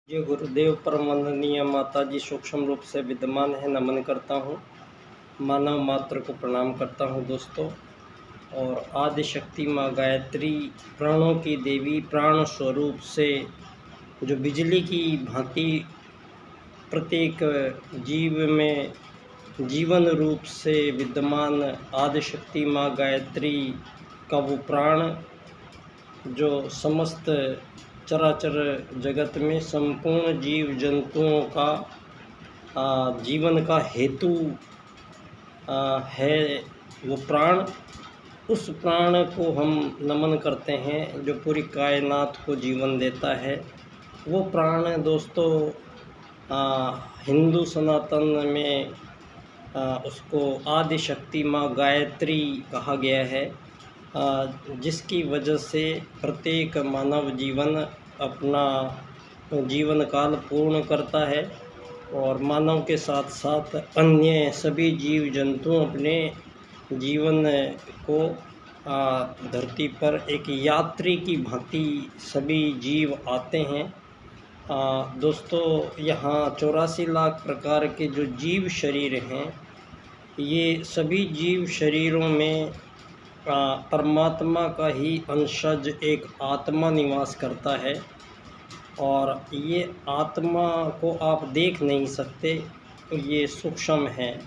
ये गुरुदेव परम वंदनीय माता जी सूक्ष्म रूप से विद्यमान है, नमन करता हूँ। मानव मात्र को प्रणाम करता हूँ दोस्तों। और आदि शक्ति माँ गायत्री प्राणों की देवी, प्राण स्वरूप से जो बिजली की भांति प्रत्येक जीव में जीवन रूप से विद्यमान आदि शक्ति माँ गायत्री का वो प्राण जो समस्त चराचर जगत में संपूर्ण जीव जंतुओं का जीवन का हेतु है, वो प्राण, उस प्राण को हम नमन करते हैं जो पूरी कायनात को जीवन देता है। वो प्राण दोस्तों हिंदू सनातन में उसको आदि शक्ति माँ गायत्री कहा गया है, जिसकी वजह से प्रत्येक मानव जीवन अपना जीवन काल पूर्ण करता है और मानव के साथ साथ अन्य सभी जीव जंतु अपने जीवन को धरती पर एक यात्री की भांति सभी जीव आते हैं। दोस्तों, यहाँ 84 लाख प्रकार के जो जीव शरीर हैं, ये सभी जीव शरीरों में परमात्मा का ही अंशज एक आत्मा निवास करता है। और ये आत्मा को आप देख नहीं सकते, ये सूक्ष्म है।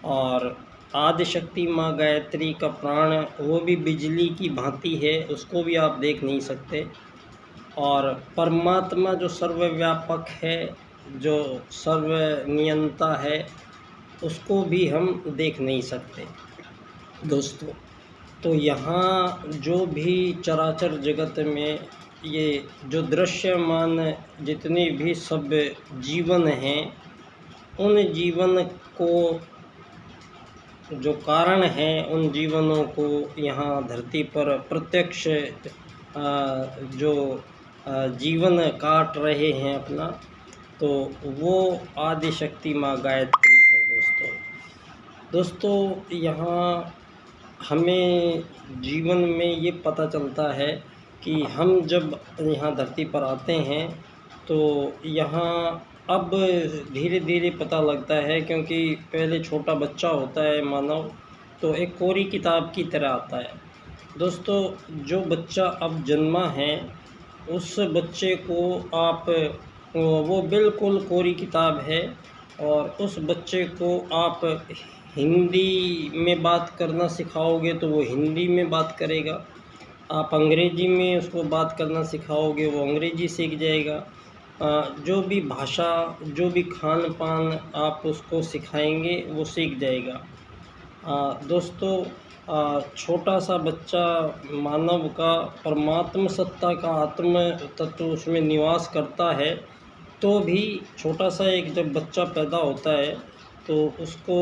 और आदि शक्ति माँ गायत्री का प्राण वो भी बिजली की भांति है, उसको भी आप देख नहीं सकते। और परमात्मा जो सर्वव्यापक है, जो सर्वनियंता है, उसको भी हम देख नहीं सकते दोस्तों। तो यहाँ जो भी चराचर जगत में ये जो दृश्यमान जितने भी सब जीवन हैं, उन जीवन को जो कारण हैं, उन जीवनों को यहाँ धरती पर प्रत्यक्ष जो जीवन काट रहे हैं अपना, तो वो आदि शक्ति माँ गायत्री है दोस्तों। यहाँ हमें जीवन में ये पता चलता है कि हम जब यहाँ धरती पर आते हैं तो यहाँ अब धीरे धीरे पता लगता है, क्योंकि पहले छोटा बच्चा होता है मानव, तो एक कोरी किताब की तरह आता है दोस्तों। जो बच्चा अब जन्मा है, उस बच्चे को आप वो बिल्कुल कोरी किताब है, और उस बच्चे को आप हिंदी में बात करना सिखाओगे तो वो हिंदी में बात करेगा। आप अंग्रेजी में उसको बात करना सिखाओगे, वो अंग्रेजी सीख जाएगा। जो भी भाषा, जो भी खान पान आप उसको सिखाएंगे, वो सीख जाएगा। दोस्तों, छोटा सा बच्चा मानव का परमात्म सत्ता का आत्म तत्व उसमें निवास करता है, तो भी छोटा सा एक जब बच्चा पैदा होता है तो उसको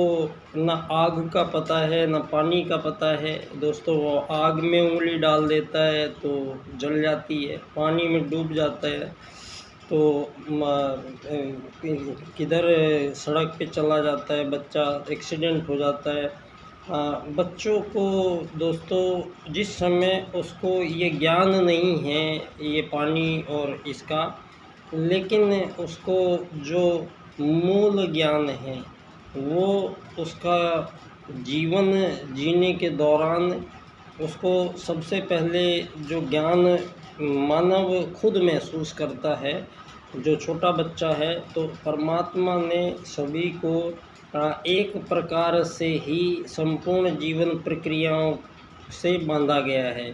ना आग का पता है, ना पानी का पता है दोस्तों। वो आग में उंगली डाल देता है तो जल जाती है, पानी में डूब जाता है तो किधर सड़क पे चला जाता है बच्चा, एक्सीडेंट हो जाता है। बच्चों को दोस्तों जिस समय उसको ये ज्ञान नहीं है ये पानी और इसका, लेकिन उसको जो मूल ज्ञान है वो उसका जीवन जीने के दौरान उसको सबसे पहले जो ज्ञान मानव खुद महसूस करता है, जो छोटा बच्चा है, तो परमात्मा ने सभी को एक प्रकार से ही संपूर्ण जीवन प्रक्रियाओं से बांधा गया है।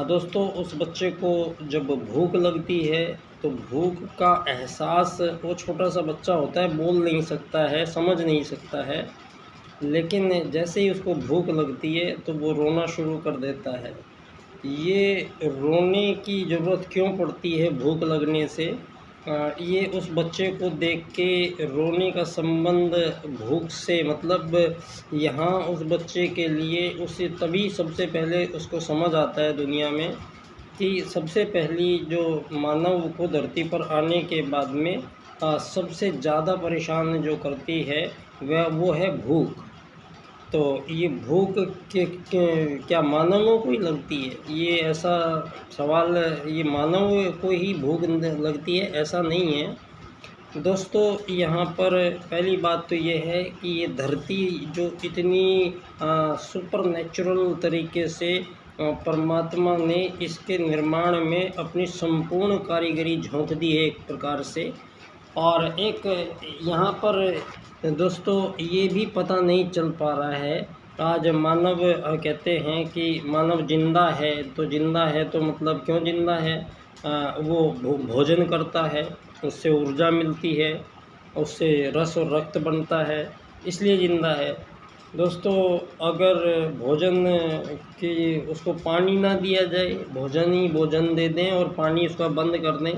दोस्तों, उस बच्चे को जब भूख लगती है तो भूख का एहसास, वो छोटा सा बच्चा होता है, बोल नहीं सकता है, समझ नहीं सकता है, लेकिन जैसे ही उसको भूख लगती है तो वो रोना शुरू कर देता है। ये रोने की ज़रूरत क्यों पड़ती है भूख लगने से? ये उस बच्चे को देख के रोने का संबंध भूख से, मतलब यहाँ उस बच्चे के लिए उसे तभी सबसे पहले उसको समझ आता है दुनिया में कि सबसे पहली जो मानव को धरती पर आने के बाद में सबसे ज़्यादा परेशान जो करती है वो है भूख। तो ये भूख क्या मानवों को ही लगती है? ये ऐसा सवाल, ये मानव को ही भूख लगती है, ऐसा नहीं है दोस्तों। यहाँ पर पहली बात तो ये है कि ये धरती जो इतनी सुपर नेचुरल तरीके से परमात्मा ने इसके निर्माण में अपनी संपूर्ण कारीगरी झोंक दी है एक प्रकार से। और एक यहाँ पर दोस्तों ये भी पता नहीं चल पा रहा है, आज मानव कहते हैं कि मानव जिंदा है, तो जिंदा है तो मतलब क्यों जिंदा है? वो भोजन करता है, उससे ऊर्जा मिलती है, उससे रस और रक्त बनता है, इसलिए जिंदा है दोस्तों। अगर भोजन की उसको पानी ना दिया जाए, भोजन ही भोजन दे दें और पानी उसका बंद कर दें,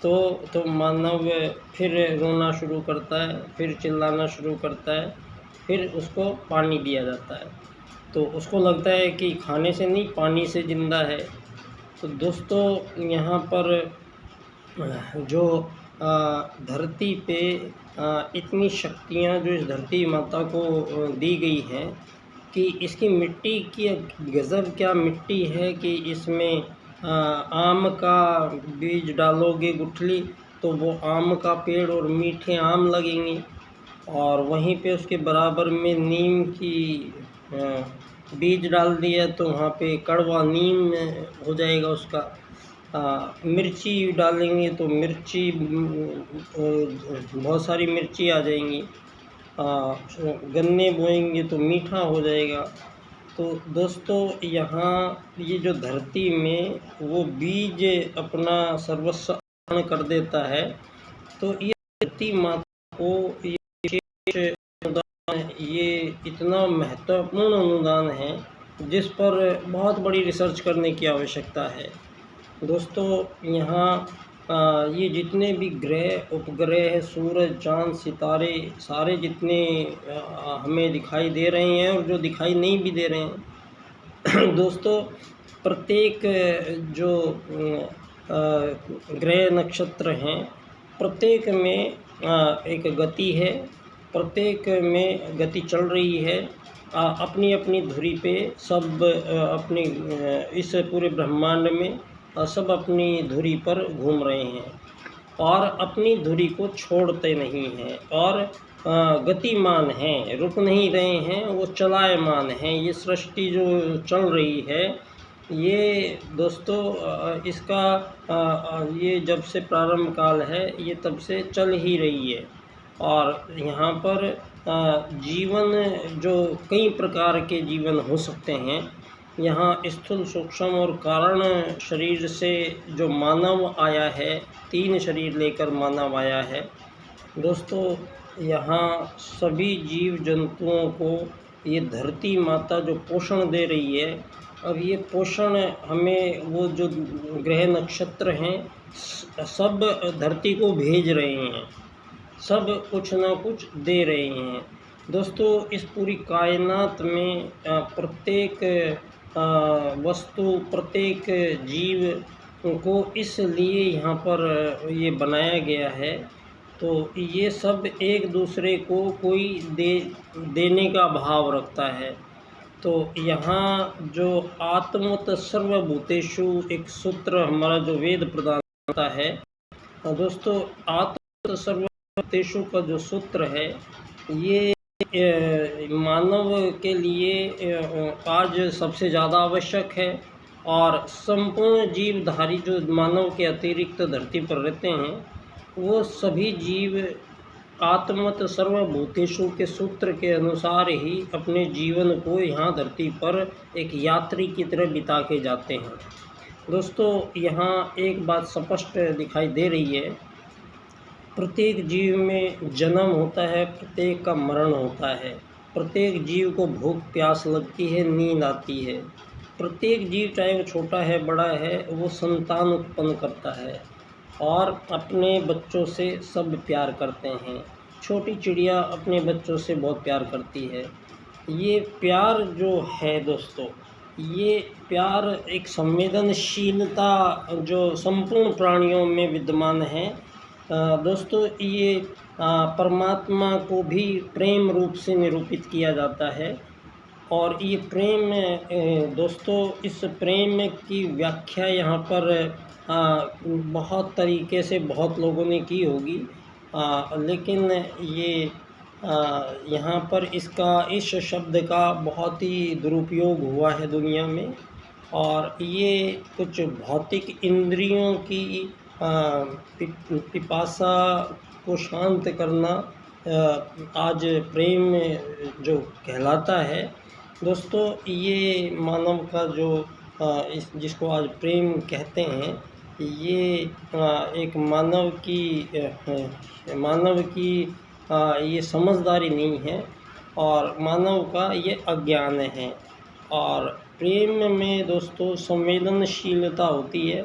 तो मानव फिर रोना शुरू करता है, फिर चिल्लाना शुरू करता है, फिर उसको पानी दिया जाता है, तो उसको लगता है कि खाने से नहीं पानी से ज़िंदा है। तो दोस्तों यहाँ पर जो धरती पे इतनी शक्तियाँ जो इस धरती माता को दी गई हैं कि इसकी मिट्टी की गज़ब क्या मिट्टी है कि इसमें आम का बीज डालोगे गुठली तो वो आम का पेड़ और मीठे आम लगेंगे, और वहीं पे उसके बराबर में नीम की बीज डाल दिया तो वहाँ पे कड़वा नीम हो जाएगा उसका। मिर्ची डालेंगे तो मिर्ची बहुत सारी मिर्ची आ जाएंगी। गन्ने बोएंगे तो मीठा हो जाएगा। तो दोस्तों यहाँ ये जो धरती में वो बीज अपना सर्वस्व अर्पण कर देता है, तो ये धरती माता को ये इतना महत्वपूर्ण अनुदान है जिस पर बहुत बड़ी रिसर्च करने की आवश्यकता है दोस्तों। यहाँ ये जितने भी ग्रह उपग्रह सूरज चाँद सितारे सारे जितने हमें दिखाई दे रहे हैं और जो दिखाई नहीं भी दे रहे हैं दोस्तों, प्रत्येक जो ग्रह नक्षत्र हैं प्रत्येक में एक गति है, प्रत्येक में गति चल रही है। अपनी अपनी धुरी पे सब अपनी इस पूरे ब्रह्मांड में सब अपनी धुरी पर घूम रहे हैं और अपनी धुरी को छोड़ते नहीं हैं और गतिमान हैं, रुक नहीं रहे हैं, वो चलायमान हैं। ये सृष्टि जो चल रही है ये दोस्तों इसका ये जब से प्रारंभ काल है ये तब से चल ही रही है। और यहाँ पर जीवन जो कई प्रकार के जीवन हो सकते हैं, यहाँ स्थूल सूक्ष्म और कारण शरीर से जो मानव आया है, 3 शरीर लेकर मानव आया है दोस्तों। यहाँ सभी जीव जंतुओं को ये धरती माता जो पोषण दे रही है, और ये पोषण हमें वो जो ग्रह नक्षत्र हैं सब धरती को भेज रहे हैं, सब कुछ ना कुछ दे रहे हैं दोस्तों। इस पूरी कायनात में प्रत्येक वस्तु प्रत्येक जीव को इसलिए यहाँ पर ये बनाया गया है, तो ये सब एक दूसरे को कोई देने का भाव रखता है। तो यहाँ जो आत्मत सर्वभूतेषु एक सूत्र हमारा जो वेद प्रदान करता है दोस्तों, आत्मत सर्वभूतेषु का जो सूत्र है ये मानव के लिए आज सबसे ज़्यादा आवश्यक है। और संपूर्ण जीवधारी जो मानव के अतिरिक्त धरती पर रहते हैं वो सभी जीव आत्मत सर्वभूतेषु के सूत्र के अनुसार ही अपने जीवन को यहाँ धरती पर एक यात्री की तरह बिता के जाते हैं दोस्तों। यहाँ एक बात स्पष्ट दिखाई दे रही है, प्रत्येक जीव में जन्म होता है, प्रत्येक का मरण होता है, प्रत्येक जीव को भूख प्यास लगती है, नींद आती है। प्रत्येक जीव चाहे वो छोटा है बड़ा है वो संतान उत्पन्न करता है और अपने बच्चों से सब प्यार करते हैं। छोटी चिड़िया अपने बच्चों से बहुत प्यार करती है। ये प्यार जो है दोस्तों, ये प्यार एक संवेदनशीलता जो संपूर्ण प्राणियों में विद्यमान है दोस्तों। ये परमात्मा को भी प्रेम रूप से निरूपित किया जाता है और ये प्रेम दोस्तों, इस प्रेम की व्याख्या यहाँ पर बहुत तरीके से बहुत लोगों ने की होगी, लेकिन ये यहाँ पर इस शब्द का बहुत ही दुरुपयोग हुआ है दुनिया में। और ये कुछ भौतिक इंद्रियों की पिपासा को शांत करना आज प्रेम जो कहलाता है। दोस्तों, ये मानव का जो जिसको आज प्रेम कहते हैं, ये एक मानव की ये समझदारी नहीं है और मानव का ये अज्ञान है। और प्रेम में दोस्तों संवेदनशीलता होती है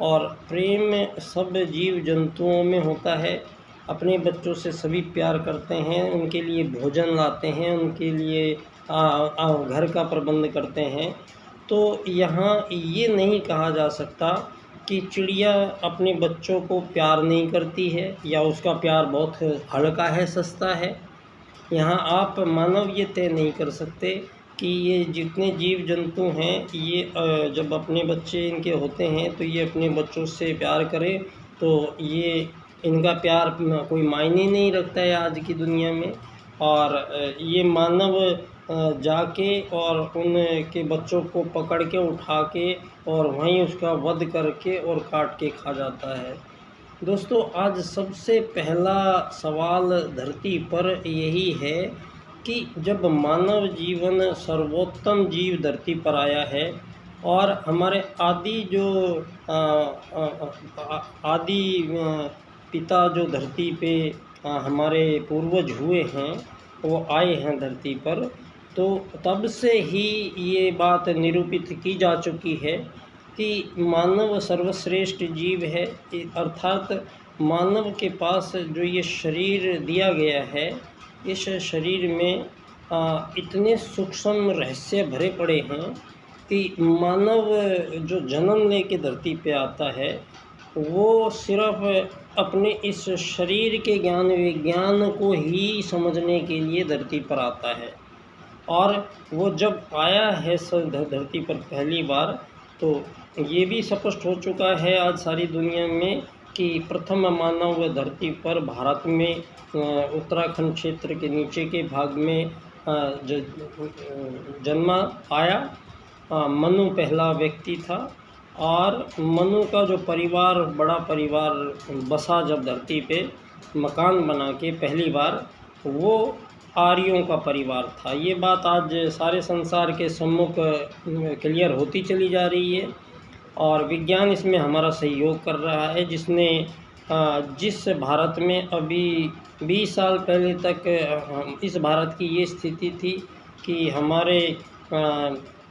और प्रेम सब जीव जंतुओं में होता है। अपने बच्चों से सभी प्यार करते हैं, उनके लिए भोजन लाते हैं, उनके लिए घर का प्रबंध करते हैं। तो यहाँ ये नहीं कहा जा सकता कि चिड़िया अपने बच्चों को प्यार नहीं करती है या उसका प्यार बहुत हल्का है, सस्ता है। यहाँ आप मानव ये तय नहीं कर सकते कि ये जितने जीव जंतु हैं, ये जब अपने बच्चे इनके होते हैं तो ये अपने बच्चों से प्यार करें, तो ये इनका प्यार कोई मायने नहीं रखता है आज की दुनिया में। और ये मानव जाके और उनके बच्चों को पकड़ के उठा के और वहीं उसका वध करके और काट के खा जाता है। दोस्तों, आज सबसे पहला सवाल धरती पर यही है कि जब मानव जीवन सर्वोत्तम जीव धरती पर आया है और हमारे आदि पिता जो धरती पे हमारे पूर्वज हुए हैं, वो आए हैं धरती पर, तो तब से ही ये बात निरूपित की जा चुकी है कि मानव सर्वश्रेष्ठ जीव है। अर्थात मानव के पास जो ये शरीर दिया गया है, इस शरीर में इतने सूक्ष्म रहस्य भरे पड़े हैं कि मानव जो जन्म लेके धरती पे आता है, वो सिर्फ अपने इस शरीर के ज्ञान विज्ञान को ही समझने के लिए धरती पर आता है। और वो जब आया है धरती पर पहली बार, तो ये भी स्पष्ट हो चुका है आज सारी दुनिया में कि प्रथम मानव धरती पर भारत में उत्तराखंड क्षेत्र के नीचे के भाग में जन्मा आया। मनु पहला व्यक्ति था और मनु का जो परिवार, बड़ा परिवार बसा जब धरती पे मकान बना के पहली बार, वो आर्यों का परिवार था। ये बात आज सारे संसार के सम्मुख क्लियर होती चली जा रही है और विज्ञान इसमें हमारा सहयोग कर रहा है। जिस भारत में अभी 20 साल पहले तक इस भारत की ये स्थिति थी कि हमारे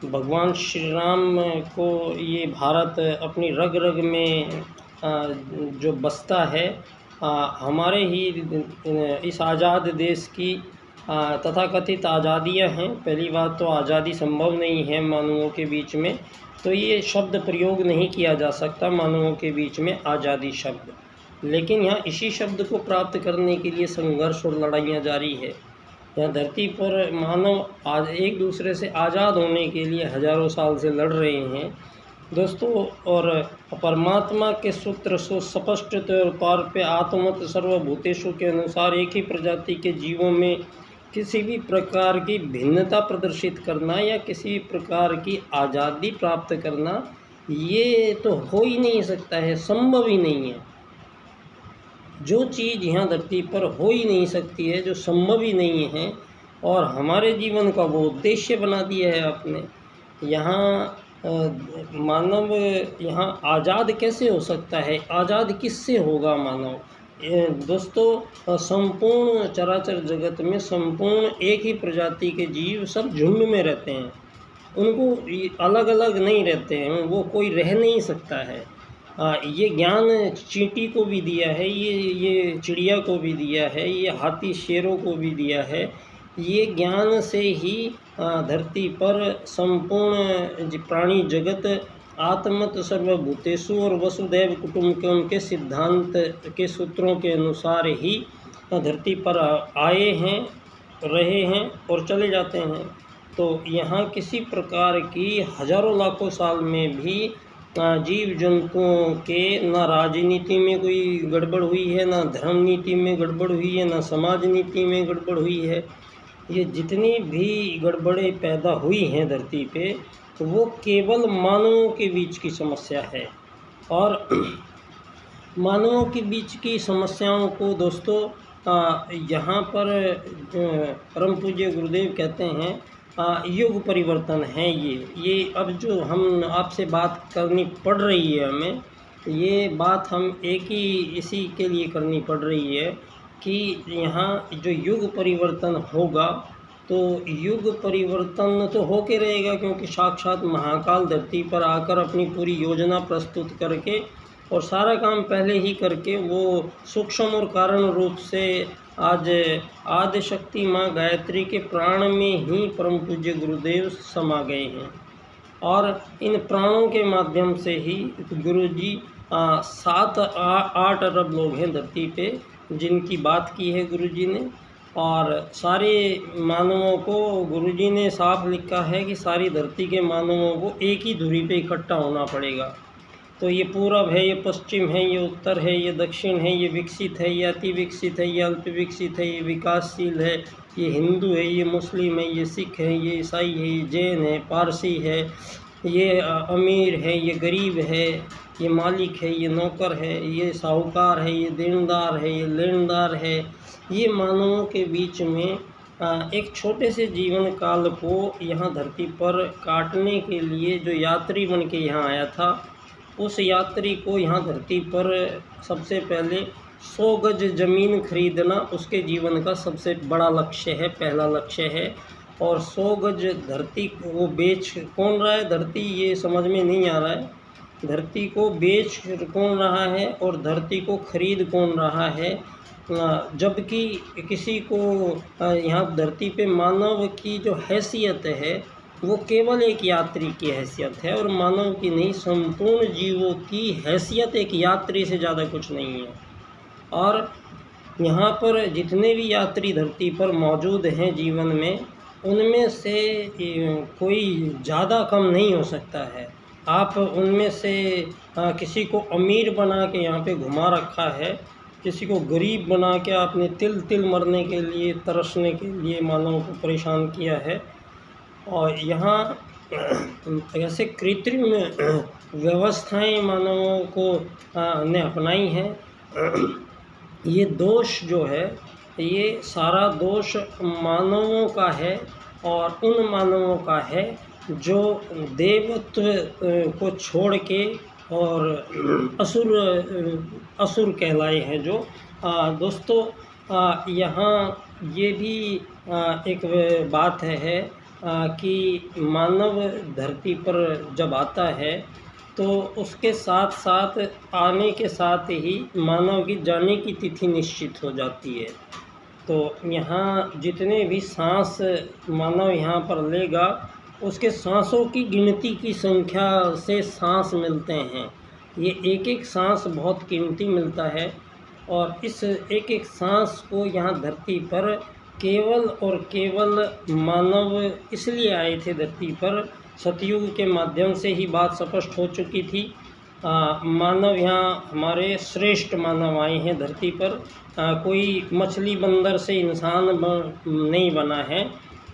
भगवान श्री राम को ये भारत अपनी रग रग में जो बसता है, हमारे ही इस आज़ाद देश की तथाकथित आज़ादियाँ हैं। पहली बात तो आज़ादी संभव नहीं है मानवों के बीच में, तो ये शब्द प्रयोग नहीं किया जा सकता मानवों के बीच में आज़ादी शब्द। लेकिन यहाँ इसी शब्द को प्राप्त करने के लिए संघर्ष और लड़ाइयाँ जारी है। यहाँ धरती पर मानव आज एक दूसरे से आज़ाद होने के लिए हजारों साल से लड़ रहे हैं दोस्तों। और परमात्मा के सूत्र सो स्पष्ट तौर पे आत्मत सर्वभूतेषु के अनुसार एक ही प्रजाति के जीवों में किसी भी प्रकार की भिन्नता प्रदर्शित करना या किसी प्रकार की आज़ादी प्राप्त करना, ये तो हो ही नहीं सकता है, संभव ही नहीं है। जो चीज़ यहाँ धरती पर हो ही नहीं सकती है, जो संभव ही नहीं है, और हमारे जीवन का वो उद्देश्य बना दिया है आपने। यहाँ मानव यहाँ आज़ाद कैसे हो सकता है? आज़ाद किससे होगा मानव? दोस्तों, संपूर्ण चराचर जगत में संपूर्ण एक ही प्रजाति के जीव सब झुंड में रहते हैं, उनको अलग अलग नहीं रहते हैं, वो कोई रह नहीं सकता है। ये ज्ञान चींटी को भी दिया है, ये चिड़िया को भी दिया है, ये हाथी शेरों को भी दिया है। ये ज्ञान से ही धरती पर संपूर्ण प्राणी जगत आत्मत सर्वभूतेषु और वसुदैव कुटुंबकम के सिद्धांत के सूत्रों के अनुसार ही धरती पर आए हैं, रहे हैं और चले जाते हैं। तो यहाँ किसी प्रकार की हजारों लाखों साल में भी जीव जंतुओं के न राजनीति में कोई गड़बड़ हुई है, ना धर्म नीति में गड़बड़ हुई है, ना समाज नीति में गड़बड़ हुई है। ये जितनी भी गड़बड़ें पैदा हुई हैं धरती पे, तो वो केवल मानवों के बीच की समस्या है। और मानवों के बीच की समस्याओं को दोस्तों यहाँ पर परम पूज्य गुरुदेव कहते हैं युग परिवर्तन है। ये अब जो हम आपसे बात करनी पड़ रही है हमें, ये बात हम एक ही इसी के लिए करनी पड़ रही है कि यहाँ जो युग परिवर्तन होगा, तो युग परिवर्तन तो होके रहेगा, क्योंकि साक्षात महाकाल धरती पर आकर अपनी पूरी योजना प्रस्तुत करके और सारा काम पहले ही करके वो सूक्ष्म और कारण रूप से आज आदि शक्ति माँ गायत्री के प्राण में ही परम पूज्य गुरुदेव समा गए हैं। और इन प्राणों के माध्यम से ही गुरु जी 7-8 अरब लोग हैं धरती पे जिनकी बात की है गुरु जी ने। और सारे मानवों को गुरु जी ने साफ लिखा है कि सारी धरती के मानवों को एक ही धुरी पे इकट्ठा होना पड़ेगा। तो ये पूरब है, ये पश्चिम है, ये उत्तर है, ये दक्षिण है, ये विकसित है, ये अति विकसित है, ये अल्प विकसित है, ये विकासशील है, ये हिंदू है, ये मुस्लिम है, ये सिख है, ये ईसाई है, ये जैन है, पारसी है, ये अमीर है, ये गरीब है, ये मालिक है, ये नौकर है, ये साहूकार है, ये देनदार है, ये लेनदार है। ये मानवों के बीच में एक छोटे से जीवन काल को यहाँ धरती पर काटने के लिए जो यात्री बन के यहाँ आया था, उस यात्री को यहाँ धरती पर सबसे पहले 100 गज ज़मीन खरीदना उसके जीवन का सबसे बड़ा लक्ष्य है, पहला लक्ष्य है। और 100 गज धरती वो बेच कौन रहा है, धरती ये समझ में नहीं आ रहा है। धरती को बेच कौन रहा है और धरती को खरीद कौन रहा है, जबकि किसी को यहाँ धरती पे मानव की जो हैसियत है वो केवल एक यात्री की हैसियत है, और मानव की नहीं, संपूर्ण जीवों की हैसियत एक यात्री से ज़्यादा कुछ नहीं है। और यहाँ पर जितने भी यात्री धरती पर मौजूद हैं जीवन में, उनमें से कोई ज़्यादा कम नहीं हो सकता है। आप उनमें से किसी को अमीर बना के यहाँ पे घुमा रखा है, किसी को गरीब बना के आपने तिल तिल मरने के लिए, तरसने के लिए मानव को परेशान किया है। और यहाँ ऐसे कृत्रिम व्यवस्थाएं मानवों को ने अपनाई हैं। ये दोष जो है, ये सारा दोष मानवों का है, और उन मानवों का है जो देवत्व को छोड़ के और असुर कहलाए हैं। जो दोस्तों यहाँ ये भी एक बात है कि मानव धरती पर जब आता है तो उसके साथ साथ आने के साथ ही मानव की जाने की तिथि निश्चित हो जाती है। तो यहाँ जितने भी सांस मानव यहाँ पर लेगा, उसके सांसों की गिनती की संख्या से सांस मिलते हैं। ये एक एक सांस बहुत कीमती मिलता है, और इस एक एक सांस को यहाँ धरती पर केवल और केवल मानव इसलिए आए थे धरती पर। सतयुग के माध्यम से ही बात स्पष्ट हो चुकी थी। मानव यहाँ हमारे श्रेष्ठ मानव आए हैं धरती पर। कोई मछली बंदर से इंसान नहीं बना है।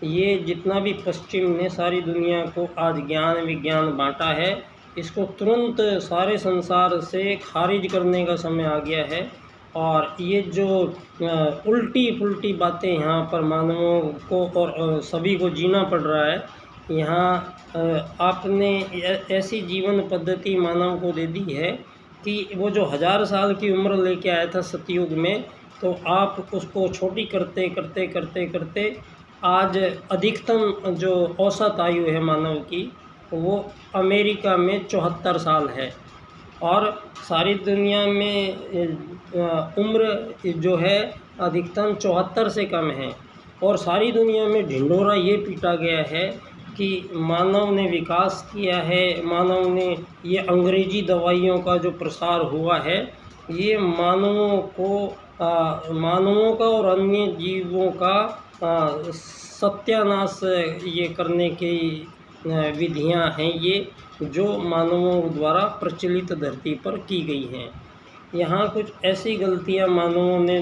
ये जितना भी पश्चिम ने सारी दुनिया को आज ज्ञान विज्ञान बांटा है, इसको तुरंत सारे संसार से खारिज करने का समय आ गया है। और ये जो उल्टी पुल्टी बातें यहाँ पर मानवों को और सभी को जीना पड़ रहा है, यहाँ आपने ऐसी जीवन पद्धति मानव को दे दी है कि वो जो 1000 साल की उम्र लेके आया था सतयुग में, तो आप उसको छोटी करते करते करते करते आज अधिकतम जो औसत आयु है मानव की, वो अमेरिका में 74 साल है। और सारी दुनिया में उम्र जो है अधिकतम 74 से कम है। और सारी दुनिया में ढिंढोरा ये पीटा गया है कि मानव ने विकास किया है, मानव ने ये अंग्रेजी दवाइयों का जो प्रसार हुआ है, ये मानवों का और अन्य जीवों का सत्यानाश ये करने की विधियां हैं, ये जो मानवों द्वारा प्रचलित धरती पर की गई हैं। यहाँ कुछ ऐसी गलतियाँ मानवों ने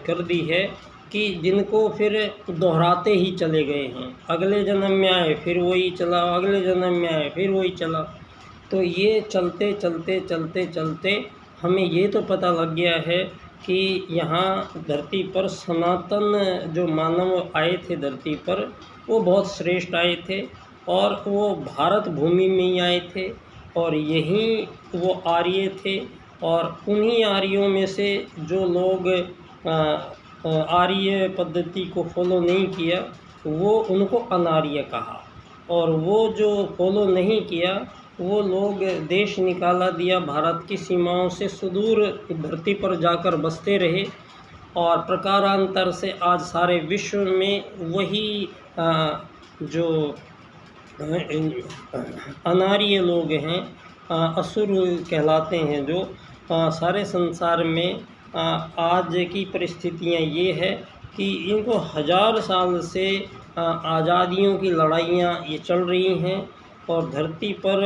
कर दी है कि जिनको फिर दोहराते ही चले गए हैं। अगले जन्म में आए फिर वही चला, अगले जन्म में आए फिर वही चला। तो ये चलते चलते चलते चलते हमें ये तो पता लग गया है कि यहाँ धरती पर सनातन जो मानव आए थे धरती पर, वो बहुत श्रेष्ठ आए थे और वो भारत भूमि में ही आए थे और यहीं वो आर्य थे। और उन्हीं आर्यों में से जो लोग आर्य पद्धति को फॉलो नहीं किया, वो उनको अनार्य कहा, और वो जो फॉलो नहीं किया वो लोग देश निकाला दिया, भारत की सीमाओं से सुदूर धरती पर जाकर बसते रहे। और प्रकारांतर से आज सारे विश्व में वही जो अनार्य लोग हैं, असुर कहलाते हैं, जो सारे संसार में आज की परिस्थितियां ये है कि इनको 1000 साल से आज़ादियों की लड़ाइयाँ ये चल रही हैं और धरती पर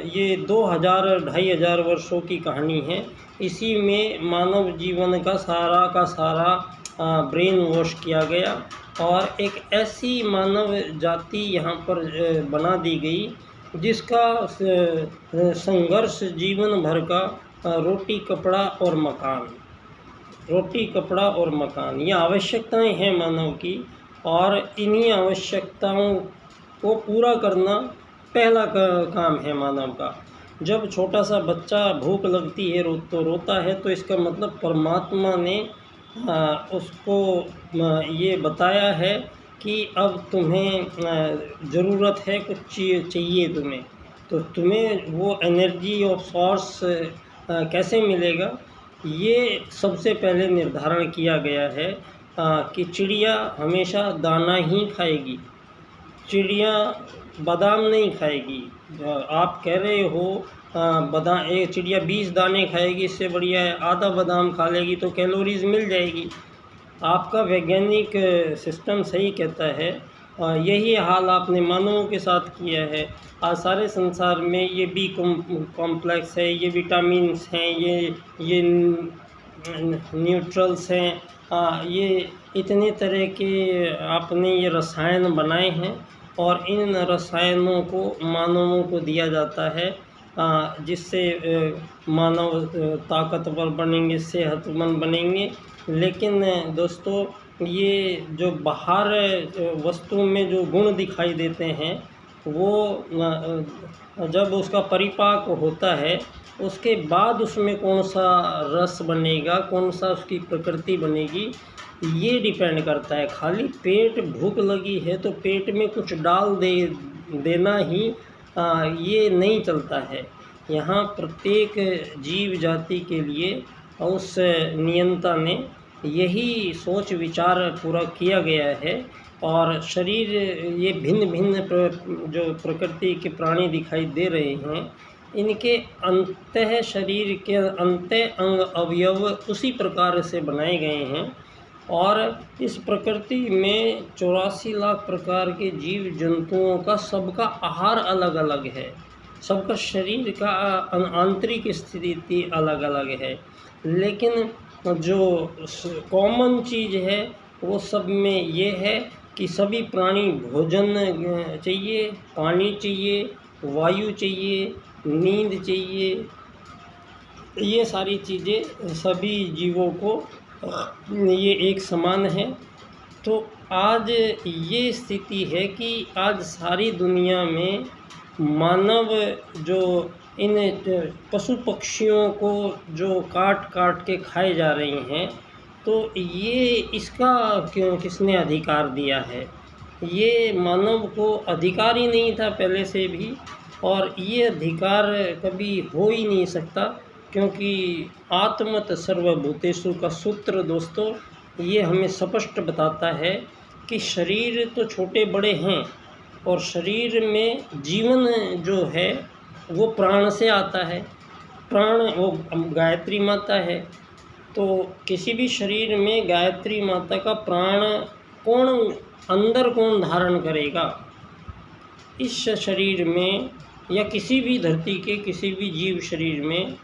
ये 2000-2500 वर्षों की कहानी है। इसी में मानव जीवन का सारा ब्रेन वॉश किया गया और एक ऐसी मानव जाति यहाँ पर बना दी गई जिसका संघर्ष जीवन भर का रोटी कपड़ा और मकान, ये आवश्यकताएं हैं मानव की। और इन्हीं आवश्यकताओं को पूरा करना पहला काम है मानव का। जब छोटा सा बच्चा भूख लगती है तो रोता है, तो इसका मतलब परमात्मा ने उसको ये बताया है कि अब तुम्हें ज़रूरत है, कुछ चाहिए तुम्हें, तो तुम्हें वो एनर्जी ऑफ सोर्स कैसे मिलेगा, ये सबसे पहले निर्धारण किया गया है कि चिड़िया हमेशा दाना ही खाएगी, चिड़िया बादाम नहीं खाएगी। आप कह रहे हो एक चिड़िया 20 दाने खाएगी, इससे बढ़िया है आधा बादाम खा लेगी तो कैलोरीज मिल जाएगी। आपका वैज्ञानिक सिस्टम सही कहता है। यही हाल आपने मानवों के साथ किया है। आज सारे संसार में ये बी कॉम्प्लेक्स है, ये विटामिन्स हैं, ये न्यूट्रल्स हैं, ये इतने तरह के आपने ये रसायन बनाए हैं और इन रसायनों को मानवों को दिया जाता है, जिससे मानव ताकतवर बनेंगे, सेहतमंद बनेंगे। लेकिन दोस्तों, ये जो बाहर वस्तु में जो गुण दिखाई देते हैं, वो जब उसका परिपाक होता है उसके बाद उसमें कौन सा रस बनेगा, कौन सा उसकी प्रकृति बनेगी, ये डिपेंड करता है। खाली पेट भूख लगी है तो पेट में कुछ डाल देना ही ये नहीं चलता है। यहाँ प्रत्येक जीव जाति के लिए उस नियंता ने यही सोच विचार पूरा किया गया है। और शरीर ये भिन्न जो प्रकृति के प्राणी दिखाई दे रहे हैं, इनके अंतः शरीर के अंतः अंग अवयव उसी प्रकार से बनाए गए हैं। और इस प्रकृति में 84 लाख प्रकार के जीव जंतुओं का सबका आहार अलग अलग है, सबका शरीर का आंतरिक स्थिति अलग अलग है। लेकिन जो कॉमन चीज़ है वो सब में ये है कि सभी प्राणी भोजन चाहिए, पानी चाहिए, वायु चाहिए, नींद चाहिए। ये सारी चीज़ें सभी जीवों को ये एक समान है। तो आज ये स्थिति है कि आज सारी दुनिया में मानव जो इन पशु पक्षियों को जो काट के खाए जा रहे हैं, तो ये इसका किसने अधिकार दिया है? ये मानव को अधिकार ही नहीं था पहले से भी, और ये अधिकार कभी हो ही नहीं सकता, क्योंकि आत्मत सर्वभूतेषु का सूत्र दोस्तों ये हमें स्पष्ट बताता है कि शरीर तो छोटे बड़े हैं, और शरीर में जीवन जो है वो प्राण से आता है। प्राण वो गायत्री माता है। तो किसी भी शरीर में गायत्री माता का प्राण कौन धारण करेगा? इस शरीर में या किसी भी धरती के किसी भी जीव शरीर में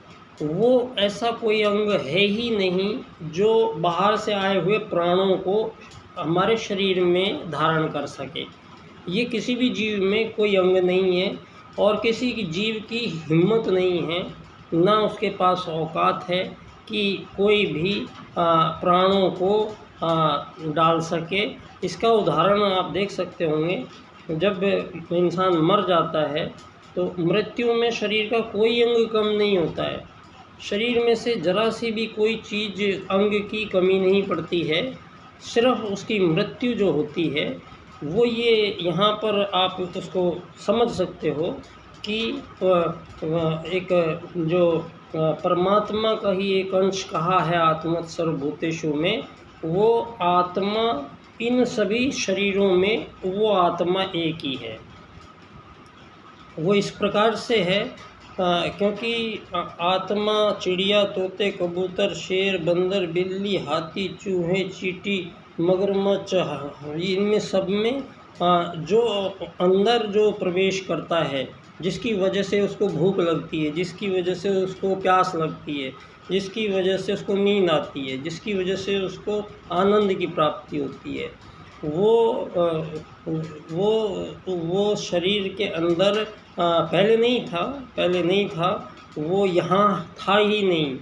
वो ऐसा कोई अंग है ही नहीं जो बाहर से आए हुए प्राणों को हमारे शरीर में धारण कर सके। ये किसी भी जीव में कोई अंग नहीं है और किसी की जीव की हिम्मत नहीं है, ना उसके पास औकात है कि कोई भी प्राणों को डाल सके। इसका उदाहरण आप देख सकते होंगे, जब इंसान मर जाता है तो मृत्यु में शरीर का कोई अंग कम नहीं होता है। शरीर में से जरा सी भी कोई चीज़ अंग की कमी नहीं पड़ती है, सिर्फ उसकी मृत्यु जो होती है वो ये यहाँ पर आप उसको समझ सकते हो कि एक जो परमात्मा का ही एक अंश कहा है आत्मत सर्वभूतेषु में, वो आत्मा इन सभी शरीरों में वो आत्मा एक ही है। वो इस प्रकार से है क्योंकि आत्मा चिड़िया, तोते, कबूतर, शेर, बंदर, बिल्ली, हाथी, चूहे, चींटी, मगरमच्छ, इनमें सब में जो अंदर जो प्रवेश करता है, जिसकी वजह से उसको भूख लगती है, जिसकी वजह से उसको प्यास लगती है, जिसकी वजह से उसको नींद आती है, जिसकी वजह से उसको आनंद की प्राप्ति होती है, वो शरीर के अंदर पहले नहीं था, वो यहाँ था ही नहीं।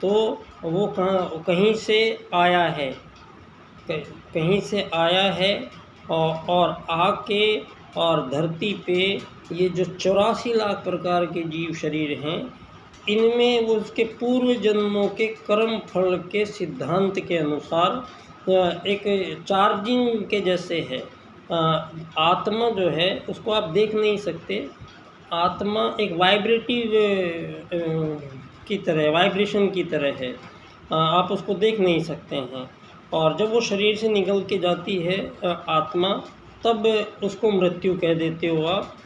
तो वो कहीं से आया है और आके और धरती पे ये जो 84 लाख प्रकार के जीव शरीर हैं, इनमें वो उसके पूर्व जन्मों के कर्म फल के सिद्धांत के अनुसार एक चार्जिंग के जैसे है। आत्मा जो है उसको आप देख नहीं सकते। आत्मा एक वाइब्रेटिव की तरह, वाइब्रेशन की तरह है, आप उसको देख नहीं सकते हैं। और जब वो शरीर से निकल के जाती है आत्मा, तब उसको मृत्यु कह देते हो आप।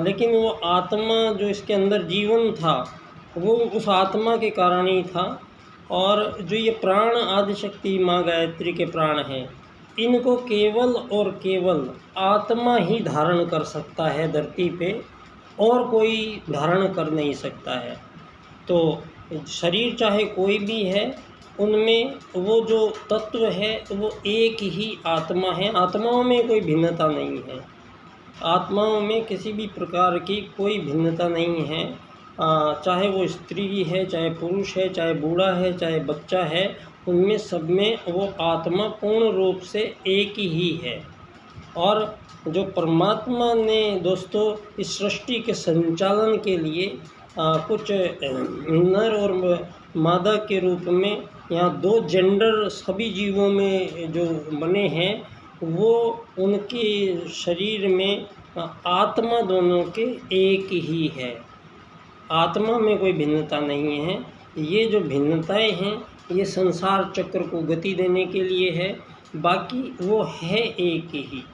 लेकिन वो आत्मा जो इसके अंदर जीवन था, वो उस आत्मा के कारण ही था। और जो ये प्राण आदिशक्ति माँ गायत्री के प्राण हैं, इनको केवल और केवल आत्मा ही धारण कर सकता है धरती पे, और कोई धारण कर नहीं सकता है। तो शरीर चाहे कोई भी है, उनमें वो जो तत्व है वो एक ही आत्मा है। आत्माओं में कोई भिन्नता नहीं है, आत्माओं में किसी भी प्रकार की कोई भिन्नता नहीं है। चाहे वो स्त्री है, चाहे पुरुष है, चाहे बूढ़ा है, चाहे बच्चा है, उनमें सब में वो आत्मा पूर्ण रूप से एक ही है। और जो परमात्मा ने दोस्तों इस सृष्टि के संचालन के लिए कुछ नर और मादा के रूप में यहाँ 2 जेंडर सभी जीवों में जो बने हैं, वो उनके शरीर में आत्मा दोनों के एक ही है। आत्मा में कोई भिन्नता नहीं है। ये जो भिन्नताएं हैं ये संसार चक्र को गति देने के लिए है, बाकी वो है एक ही।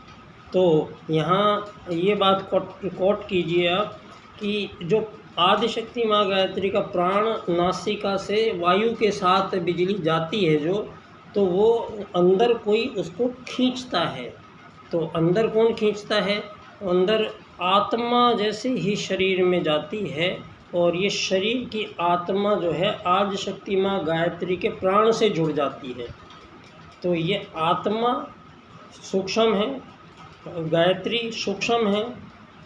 तो यहाँ ये बात कोट कीजिए आप कि जो आदिशक्ति माँ गायत्री का प्राण नासिका से वायु के साथ बिजली जाती है जो, तो वो अंदर कोई उसको खींचता है। तो अंदर कौन खींचता है? अंदर आत्मा जैसे ही शरीर में जाती है, और ये शरीर की आत्मा जो है आदिशक्ति माँ गायत्री के प्राण से जुड़ जाती है। तो ये आत्मा सूक्ष्म है, गायत्री सूक्ष्म है,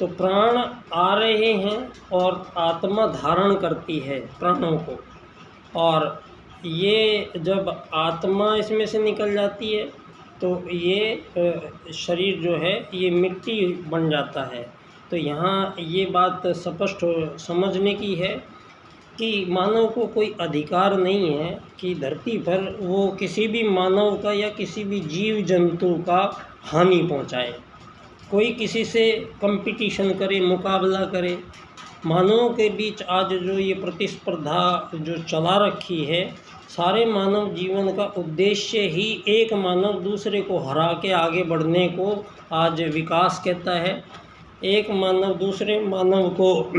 तो प्राण आ रहे हैं और आत्मा धारण करती है प्राणों को। और ये जब आत्मा इसमें से निकल जाती है तो ये शरीर जो है ये मिट्टी बन जाता है। तो यहाँ ये बात स्पष्ट समझने की है कि मानव को कोई अधिकार नहीं है कि धरती पर वो किसी भी मानव का या किसी भी जीव जंतु का हानि पहुँचाए, कोई किसी से कंपटीशन करे, मुकाबला करे। मानवों के बीच आज जो ये प्रतिस्पर्धा जो चला रखी है, सारे मानव जीवन का उद्देश्य ही एक मानव दूसरे को हरा के आगे बढ़ने को आज विकास कहता है। एक मानव दूसरे मानव को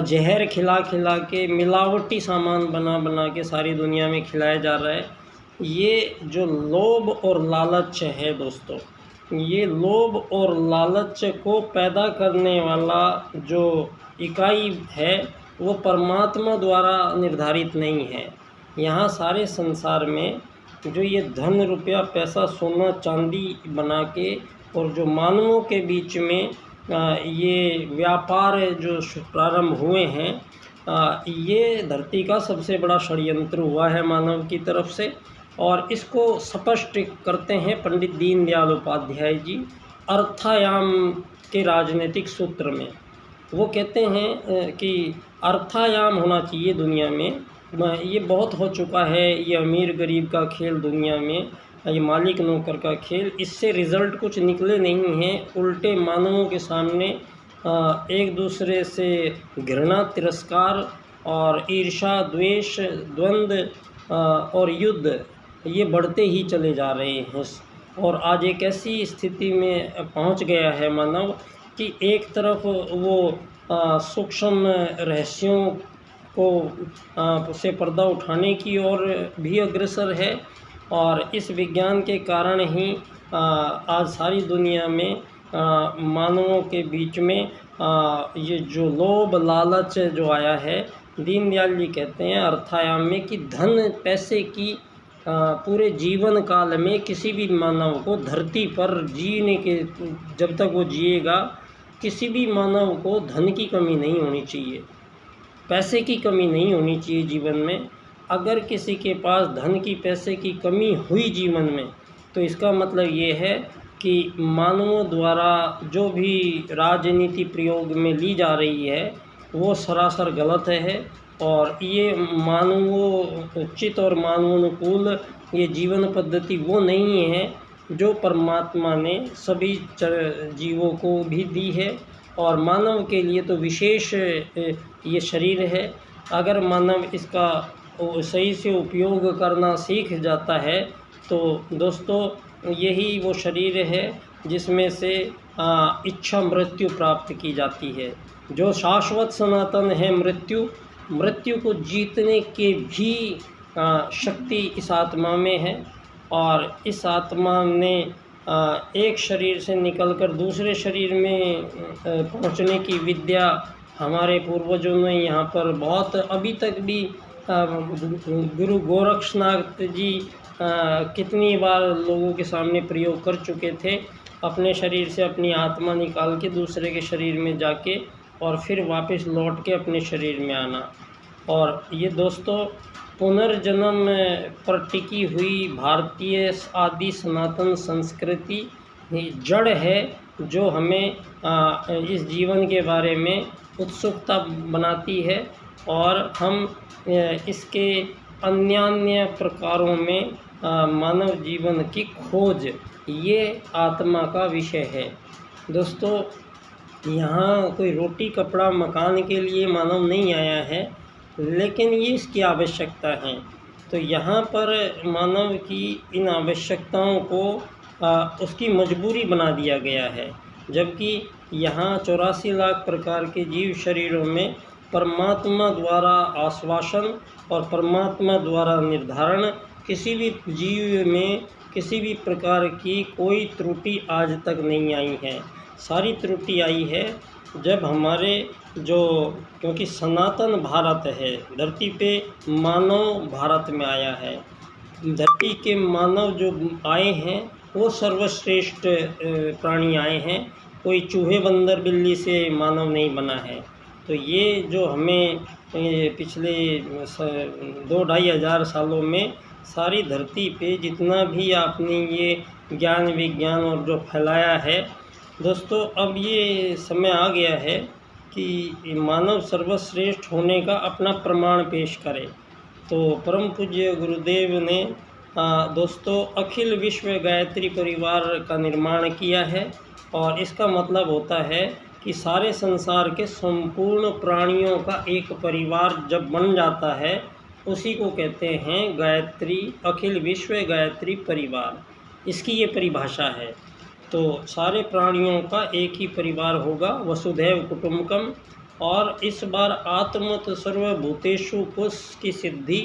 जहर खिला खिला के, मिलावटी सामान बना बना के सारी दुनिया में खिलाया जा रहा है। ये जो लोभ और लालच है दोस्तों, ये लोभ और लालच को पैदा करने वाला जो इकाई है वो परमात्मा द्वारा निर्धारित नहीं है। यहाँ सारे संसार में जो ये धन, रुपया, पैसा, सोना, चांदी बना के और जो मानवों के बीच में ये व्यापार जो प्रारंभ हुए हैं, ये धरती का सबसे बड़ा षड्यंत्र हुआ है मानव की तरफ से। और इसको स्पष्ट करते हैं पंडित दीनदयाल उपाध्याय जी अर्थायाम के राजनीतिक सूत्र में। वो कहते हैं कि अर्थायाम होना चाहिए दुनिया में। ये बहुत हो चुका है, ये अमीर गरीब का खेल दुनिया में, ये मालिक नौकर का खेल। इससे रिज़ल्ट कुछ निकले नहीं हैं, उल्टे मानवों के सामने एक दूसरे से घृणा, तिरस्कार और ईर्ष्या, द्वेष, द्वंद्व और युद्ध ये बढ़ते ही चले जा रहे हैं। और आज एक ऐसी स्थिति में पहुंच गया है मानव कि एक तरफ वो सूक्ष्म रहस्यों को से पर्दा उठाने की ओर भी अग्रसर है। और इस विज्ञान के कारण ही आज सारी दुनिया में मानवों के बीच में ये जो लोभ लालच जो आया है, दीनदयाल जी कहते हैं अर्थायाम में कि धन पैसे की पूरे जीवन काल में किसी भी मानव को धरती पर जीने के, जब तक वो जिएगा, किसी भी मानव को धन की कमी नहीं होनी चाहिए, पैसे की कमी नहीं होनी चाहिए जीवन में। अगर किसी के पास धन की, पैसे की कमी हुई जीवन में, तो इसका मतलब ये है कि मानवों द्वारा जो भी राजनीति प्रयोग में ली जा रही है वो सरासर गलत है। और ये मानवोचित और मानवानुकूल ये जीवन पद्धति वो नहीं है जो परमात्मा ने सभी जीवों को भी दी है। और मानव के लिए तो विशेष ये शरीर है। अगर मानव इसका सही से उपयोग करना सीख जाता है तो दोस्तों यही वो शरीर है जिसमें से इच्छा मृत्यु प्राप्त की जाती है। जो शाश्वत सनातन है मृत्यु को जीतने के भी शक्ति इस आत्मा में है। और इस आत्मा ने एक शरीर से निकलकर दूसरे शरीर में पहुंचने की विद्या हमारे पूर्वजों ने यहाँ पर बहुत, अभी तक भी गुरु गोरक्षनाथ जी कितनी बार लोगों के सामने प्रयोग कर चुके थे, अपने शरीर से अपनी आत्मा निकाल के दूसरे के शरीर में जाके और फिर वापस लौट के अपने शरीर में आना। और ये दोस्तों पुनर्जन्म पर टिकी हुई भारतीय आदि सनातन संस्कृति जड़ है जो हमें इस जीवन के बारे में उत्सुकता बनाती है। और हम इसके अन्य प्रकारों में मानव जीवन की खोज ये आत्मा का विषय है। दोस्तों यहाँ कोई रोटी कपड़ा मकान के लिए मानव नहीं आया है, लेकिन ये इसकी आवश्यकता है। तो यहाँ पर मानव की इन आवश्यकताओं को उसकी मजबूरी बना दिया गया है। जबकि यहाँ 84 लाख प्रकार के जीव शरीरों में परमात्मा द्वारा आश्वासन और परमात्मा द्वारा निर्धारण, किसी भी जीव में किसी भी प्रकार की कोई त्रुटि आज तक नहीं आई है। सारी त्रुटि आई है जब हमारे क्योंकि सनातन भारत है, धरती पे मानव भारत में आया है। धरती के मानव जो आए हैं वो सर्वश्रेष्ठ प्राणी आए हैं, कोई चूहे बंदर बिल्ली से मानव नहीं बना है। तो ये जो हमें पिछले 2-2.5 हज़ार सालों में सारी धरती पे जितना भी आपने ये ज्ञान विज्ञान और जो फैलाया है दोस्तों, अब ये समय आ गया है कि मानव सर्वश्रेष्ठ होने का अपना प्रमाण पेश करे। तो परम पूज्य गुरुदेव ने दोस्तों अखिल विश्व गायत्री परिवार का निर्माण किया है। और इसका मतलब होता है कि सारे संसार के संपूर्ण प्राणियों का एक परिवार जब बन जाता है उसी को कहते हैं गायत्री, अखिल विश्व गायत्री परिवार, इसकी ये परिभाषा है। तो सारे प्राणियों का एक ही परिवार होगा, वसुधैव कुटुंबकम। और इस बार आत्मत सर्वभूतेषु कोश की सिद्धि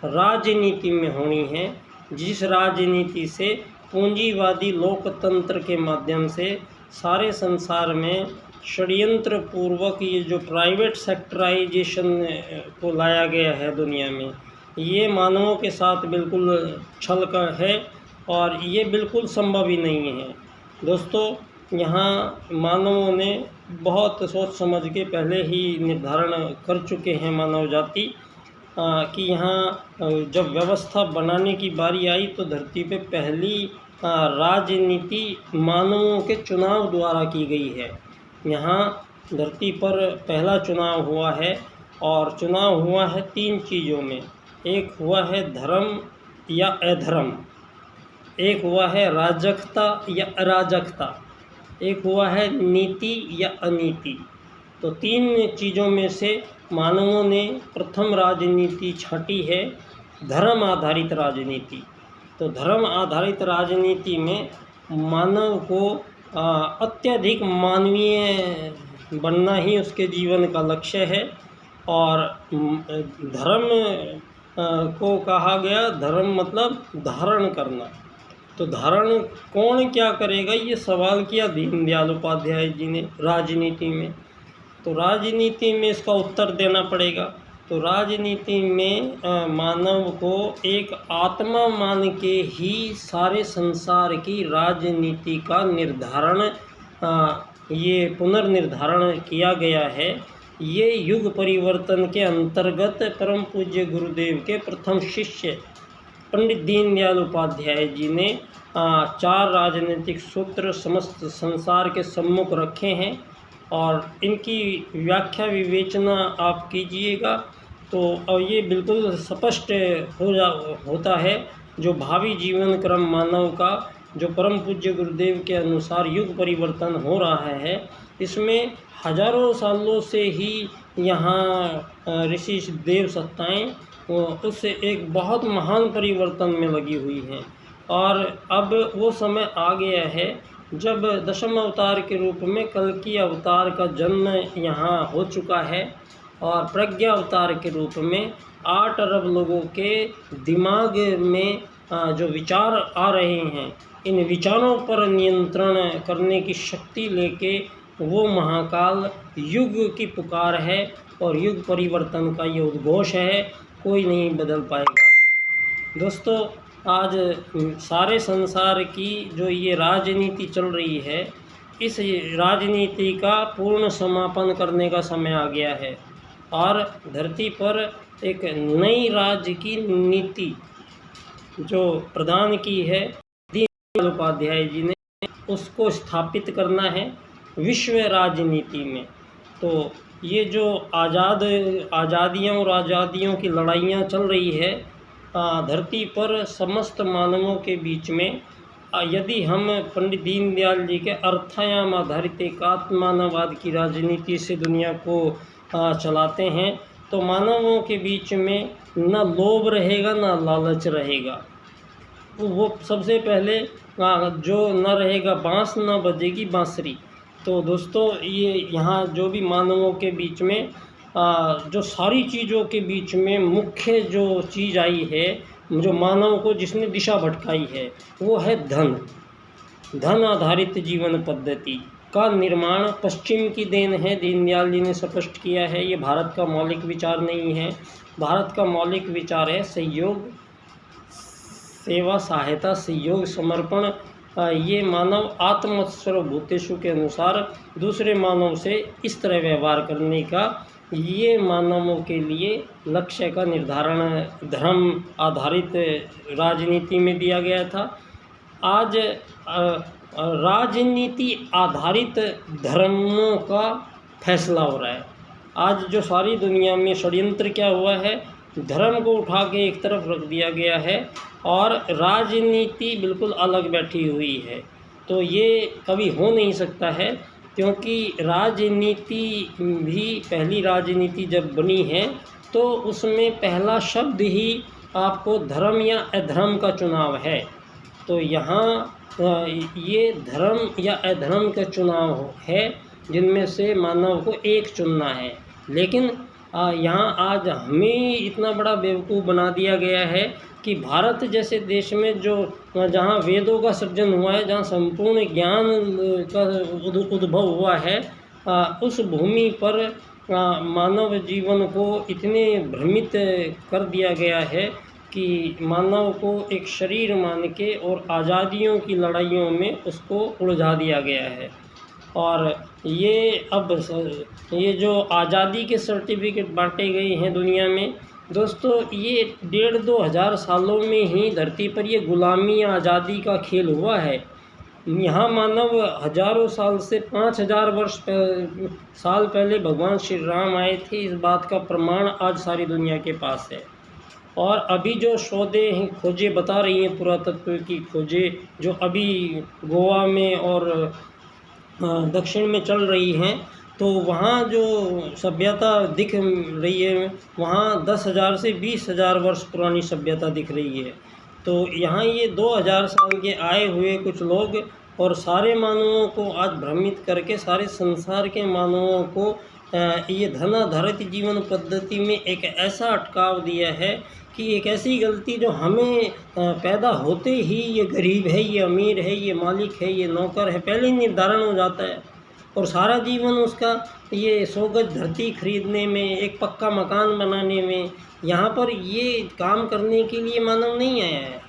राजनीति में होनी है, जिस राजनीति से पूंजीवादी लोकतंत्र के माध्यम से सारे संसार में षड्यंत्र पूर्वक ये जो प्राइवेट सेक्टराइजेशन को लाया गया है दुनिया में, ये मानवों के साथ बिल्कुल छल का है और ये बिल्कुल संभव ही नहीं है। दोस्तों, यहाँ मानवों ने बहुत सोच समझ के पहले ही निर्धारण कर चुके हैं मानव जाति कि यहाँ जब व्यवस्था बनाने की बारी आई तो धरती पे पहली राजनीति मानवों के चुनाव द्वारा की गई है। यहाँ धरती पर पहला चुनाव हुआ है और चुनाव हुआ है 3 चीज़ों में। एक हुआ है धर्म या अधर्म, एक हुआ है राजकता या अराजकता, एक हुआ है नीति या अनीति। तो 3 चीज़ों में से मानवों ने प्रथम राजनीति छाटी है धर्म आधारित राजनीति। तो धर्म आधारित राजनीति में मानव को अत्यधिक मानवीय बनना ही उसके जीवन का लक्ष्य है और धर्म को कहा गया, धर्म मतलब धारण करना। तो धारण कौन क्या करेगा, ये सवाल किया दीनदयाल उपाध्याय जी ने राजनीति में। तो राजनीति में इसका उत्तर देना पड़ेगा। तो राजनीति में मानव को एक आत्मा मान के ही सारे संसार की राजनीति का निर्धारण, ये पुनर्निर्धारण किया गया है। ये युग परिवर्तन के अंतर्गत परम पूज्य गुरुदेव के प्रथम शिष्य पंडित दीनदयाल उपाध्याय जी ने 4 राजनीतिक सूत्र समस्त संसार के सम्मुख रखे हैं और इनकी व्याख्या विवेचना आप कीजिएगा तो ये बिल्कुल स्पष्ट होता है जो भावी जीवन क्रम मानव का जो परम पूज्य गुरुदेव के अनुसार युग परिवर्तन हो रहा है। इसमें हजारों सालों से ही यहाँ ऋषि देव सत्ताएँ उससे एक बहुत महान परिवर्तन में लगी हुई हैं और अब वो समय आ गया है जब दशम अवतार के रूप में कल्कि अवतार का जन्म यहाँ हो चुका है और प्रज्ञा अवतार के रूप में 8 अरब लोगों के दिमाग में जो विचार आ रहे हैं, इन विचारों पर नियंत्रण करने की शक्ति लेके वो महाकाल युग की पुकार है और युग परिवर्तन का ये उद्घोष है, कोई नहीं बदल पाएगा। दोस्तों, आज सारे संसार की जो ये राजनीति चल रही है, इस राजनीति का पूर्ण समापन करने का समय आ गया है और धरती पर एक नई राज्य की नीति जो प्रदान की है दीनदयाल उपाध्याय जी ने, उसको स्थापित करना है विश्व राजनीति में। तो ये जो आज़ादियों और आज़ादियों की लड़ाइयाँ चल रही है धरती पर समस्त मानवों के बीच में, यदि हम पंडित दीनदयाल जी के अर्थायाम आधारित एकात्ममानववाद की राजनीति से दुनिया को चलाते हैं तो मानवों के बीच में न लोभ रहेगा न लालच रहेगा। वो सबसे पहले जो न रहेगा बांस न बजेगी बांसुरी। तो दोस्तों, ये यहाँ जो भी मानवों के बीच में जो सारी चीज़ों के बीच में मुख्य जो चीज़ आई है, जो मानव को जिसने दिशा भटकाई है, वो है धन आधारित जीवन पद्धति का निर्माण पश्चिम की देन है। दीनदयाल जी ने स्पष्ट किया है, ये भारत का मौलिक विचार नहीं है। भारत का मौलिक विचार है सहयोग, सेवा, सहायता, सहयोग, समर्पण। ये मानव आत्म सर्वभूतेषु के अनुसार दूसरे मानव से इस तरह व्यवहार करने का, ये मानवों के लिए लक्ष्य का निर्धारण धर्म आधारित राजनीति में दिया गया था। आज राजनीति आधारित धर्मों का फैसला हो रहा है। आज जो सारी दुनिया में षड्यंत्र क्या हुआ है, धर्म को उठा के एक तरफ रख दिया गया है और राजनीति बिल्कुल अलग बैठी हुई है। तो ये कभी हो नहीं सकता है, क्योंकि राजनीति भी पहली राजनीति जब बनी है तो उसमें पहला शब्द ही आपको धर्म या अधर्म का चुनाव है। तो यहाँ ये धर्म या अधर्म का चुनाव है जिनमें से मानव को एक चुनना है। लेकिन यहाँ आज हमें इतना बड़ा बेवकूफ़ बना दिया गया है कि भारत जैसे देश में जो जहाँ वेदों का सृजन हुआ है, जहाँ संपूर्ण ज्ञान का उद्भव हुआ है, उस भूमि पर मानव जीवन को इतने भ्रमित कर दिया गया है कि मानव को एक शरीर मान के और आज़ादियों की लड़ाइयों में उसको उलझा दिया गया है। और ये अब ये जो आज़ादी के सर्टिफिकेट बांटे गए हैं दुनिया में, दोस्तों ये 1,500-2 हज़ार सालों में ही धरती पर ये गुलामी आज़ादी का खेल हुआ है। यहाँ मानव हजारों साल से 5,000 वर्ष साल पहले भगवान श्री राम आए थे, इस बात का प्रमाण आज सारी दुनिया के पास है। और अभी जो शोधें हैं, खोजें बता रही हैं, पुरातत्व की खोजें जो अभी गोवा में और दक्षिण में चल रही हैं, तो वहाँ जो सभ्यता दिख रही है, वहाँ 10,000 से 20,000 वर्ष पुरानी सभ्यता दिख रही है। तो यहाँ ये 2,000 साल के आए हुए कुछ लोग और सारे मानवों को आज भ्रमित करके, सारे संसार के मानवों को ये धनाधारित जीवन पद्धति में एक ऐसा अटकाव दिया है कि एक ऐसी गलती जो हमें पैदा होते ही ये गरीब है, ये अमीर है, ये मालिक है, ये नौकर है, पहले ही निर्धारण हो जाता है। और सारा जीवन उसका ये 100 गज धरती खरीदने में, एक पक्का मकान बनाने में, यहाँ पर ये काम करने के लिए मानव नहीं आया है।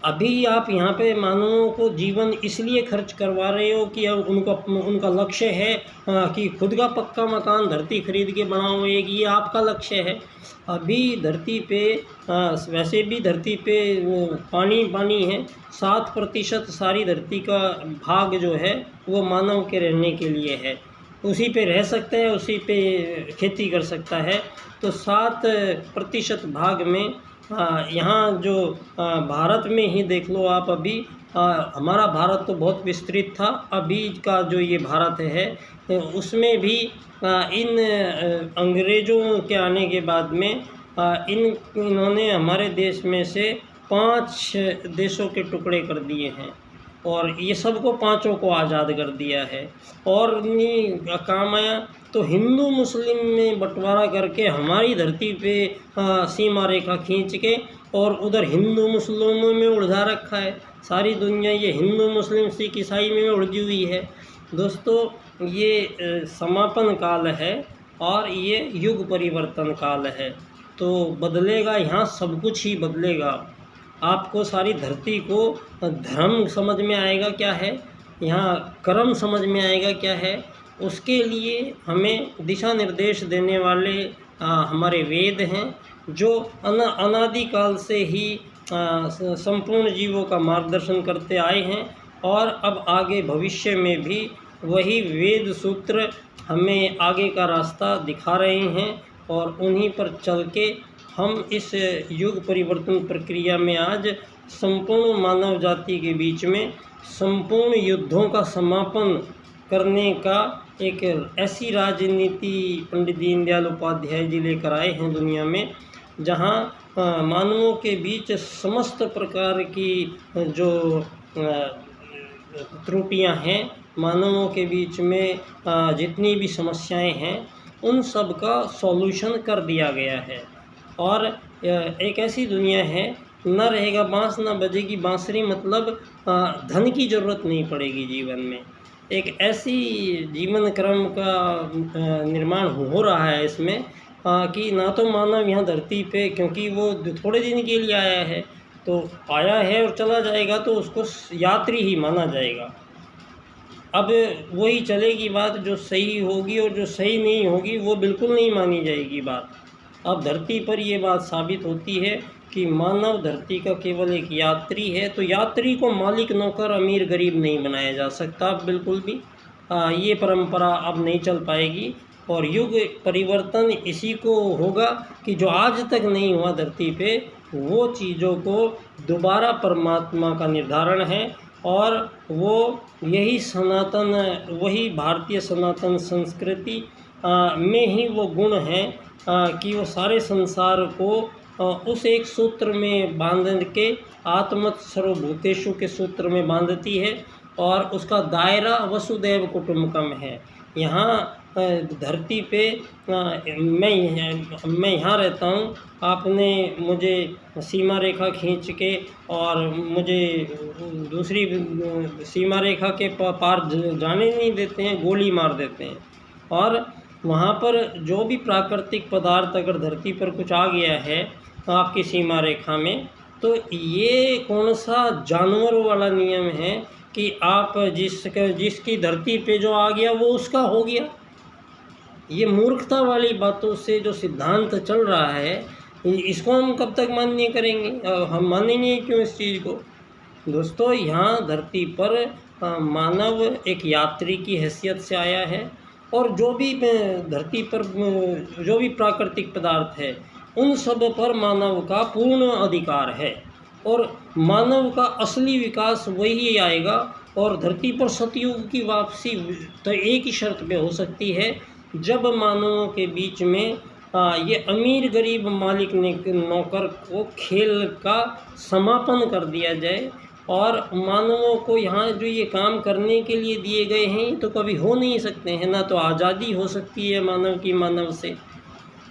अभी आप यहाँ पे मानवों को जीवन इसलिए खर्च करवा रहे हो कि उनका लक्ष्य है कि खुद का पक्का मकान धरती खरीद के बनाओ, एक ये आपका लक्ष्य है। अभी धरती पे वैसे भी धरती पे पानी है, 7% सारी धरती का भाग जो है वो मानव के रहने के लिए है, उसी पे रह सकता है, उसी पे खेती कर सकता है। तो 7% भाग में यहाँ जो भारत में ही देख लो आप, अभी हमारा भारत तो बहुत विस्तृत था, अभी का जो ये भारत है उसमें भी इन अंग्रेज़ों के आने के बाद में इन्होंने हमारे देश में से 5 देशों के टुकड़े कर दिए हैं और ये सबको 5 को आज़ाद कर दिया है। और नहीं काम आया तो हिंदू मुस्लिम में बंटवारा करके हमारी धरती पे सीमा रेखा खींच के और उधर हिंदू मुस्लिमों में उलझा रखा है। सारी दुनिया ये हिंदू मुस्लिम सिख ईसाई में उलझी हुई है। दोस्तों ये समापन काल है और ये युग परिवर्तन काल है, तो बदलेगा, यहाँ सब कुछ ही बदलेगा। आपको सारी धरती को धर्म समझ में आएगा क्या है, यहाँ कर्म समझ में आएगा क्या है, उसके लिए हमें दिशा निर्देश देने वाले हमारे वेद हैं, जो अनादिकाल से ही संपूर्ण जीवों का मार्गदर्शन करते आए हैं और अब आगे भविष्य में भी वही वेद सूत्र हमें आगे का रास्ता दिखा रहे हैं और उन्हीं पर चल के हम इस युग परिवर्तन प्रक्रिया में आज संपूर्ण मानव जाति के बीच में संपूर्ण युद्धों का समापन करने का एक ऐसी राजनीति पंडित दीनदयाल उपाध्याय जी लेकर आए हैं दुनिया में, जहां मानवों के बीच समस्त प्रकार की जो त्रुटियां हैं, मानवों के बीच में जितनी भी समस्याएं हैं, उन सब का सॉल्यूशन कर दिया गया है। और एक ऐसी दुनिया है, न रहेगा बांस न बजेगी बांसुरी, मतलब धन की ज़रूरत नहीं पड़ेगी जीवन में। एक ऐसी जीवन क्रम का निर्माण हो रहा है इसमें कि ना तो मानव यहाँ धरती पे, क्योंकि वो थोड़े दिन के लिए आया है, तो आया है और चला जाएगा, तो उसको यात्री ही माना जाएगा। अब वही चलेगी बात, जो सही होगी और जो सही नहीं होगी वो बिल्कुल नहीं मानी जाएगी बात। अब धरती पर ये बात साबित होती है कि मानव धरती का केवल एक यात्री है, तो यात्री को मालिक नौकर अमीर गरीब नहीं बनाया जा सकता अब बिल्कुल भी। ये परंपरा अब नहीं चल पाएगी और युग परिवर्तन इसी को होगा कि जो आज तक नहीं हुआ धरती पे, वो चीज़ों को दोबारा परमात्मा का निर्धारण है और वो यही सनातन, वही भारतीय सनातन संस्कृति में ही वो गुण हैं कि वो सारे संसार को उस एक सूत्र में बांध के, आत्मत सर्वभूतेषु के सूत्र में बांधती है और उसका दायरा वसुदैव कुटुंबकम है। यहाँ धरती पे मैं यहाँ रहता हूँ, आपने मुझे सीमा रेखा खींच के और मुझे दूसरी सीमा रेखा के पार जाने नहीं देते हैं, गोली मार देते हैं। और वहाँ पर जो भी प्राकृतिक पदार्थ अगर धरती पर कुछ आ गया है आपकी सीमा रेखा में, तो ये कौन सा जानवरों वाला नियम है कि आप जिसकी धरती पे जो आ गया वो उसका हो गया। ये मूर्खता वाली बातों से जो सिद्धांत चल रहा है, इसको हम कब तक मान्य करेंगे? हम मानेंगे क्यों इस चीज़ को? दोस्तों, यहाँ धरती पर मानव एक यात्री की हैसियत से आया है, और जो भी धरती पर जो भी प्राकृतिक पदार्थ है उन सब पर मानव का पूर्ण अधिकार है। और मानव का असली विकास वही आएगा, और धरती पर सतयुग की वापसी तो एक ही शर्त पे हो सकती है, जब मानवों के बीच में ये अमीर गरीब मालिक नौकर को खेल का समापन कर दिया जाए, और मानवों को यहाँ जो ये काम करने के लिए दिए गए हैं तो कभी हो नहीं सकते हैं। ना तो आज़ादी हो सकती है मानव की मानव से,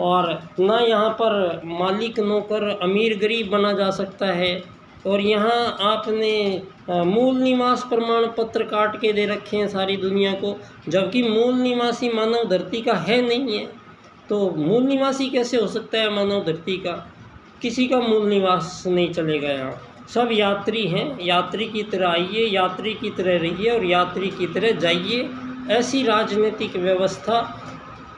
और ना यहाँ पर मालिक नौकर अमीर गरीब बना जा सकता है। और यहाँ आपने मूल निवास प्रमाण पत्र काट के दे रखे हैं सारी दुनिया को, जबकि मूल निवासी मानव धरती का है नहीं है। तो मूल निवासी कैसे हो सकता है मानव धरती का? किसी का मूल निवास नहीं चलेगा। यहाँ सब यात्री हैं, यात्री की तरह आइए, यात्री की तरह रहिए और यात्री की तरह जाइए। ऐसी राजनीतिक व्यवस्था